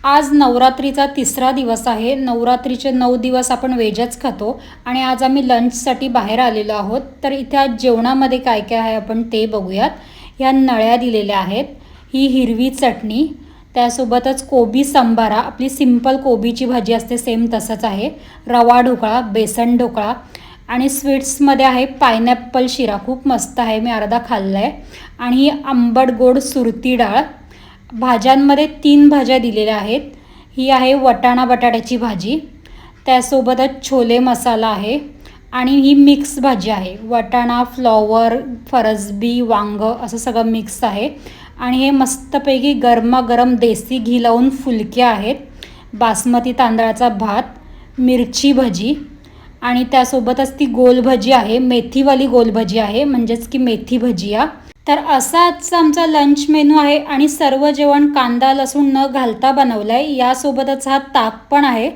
आज नवरात्रीचा तिसरा दिवस आहे. नवरात्रीचे 9 दिवस आपण व्हेजच खातो आणि आज आम्ही लंचसाठी बाहेर आलेलो आहोत. तर इथे आज जेवणामध्ये काय काय आहे आपण ते बघूयात. ह्या नळ्या दिलेल्या आहेत, ही हिरवी चटणी, त्यासोबतच कोबी संबारा, आपली सिंपल कोबीची भाजी असते सेम तसंच आहे, रवा ढोकळा, बेसन ढोकळा आणि स्वीट्समध्ये आहे पायनॅपल शिरा, खूप मस्त आहे, मी अर्धा खाल्ला आहे. आणि ही आंबट गोड सुरती डाळ. भाज्यांमध्ये 3 भाज्या दिलेल्या आहेत. ही आहे वटाणा बटाट्याची भाजी, त्यासोबतच छोले मसाला आहे आणि ही मिक्स भाजी आहे, वटाणा, फ्लॉवर, फरसबी, वांगं असं सगळं मिक्स आहे. आणि हे मस्तपैकी गरमागरम देसी घी लावून फुलक्या आहेत, बासमती तांदळाचा भात, मिरची भजी आणि त्यासोबतच ती गोल भजी आहे, मेथीवाली गोल भजी आहे, म्हणजेच की मेथी भजिया. तर असा आजचा आमचा लंच मेनू आहे आणि सर्व जेवण कांदा लसूण न घालता बनवलं आहे. यासोबतच हा ताक पण आहे.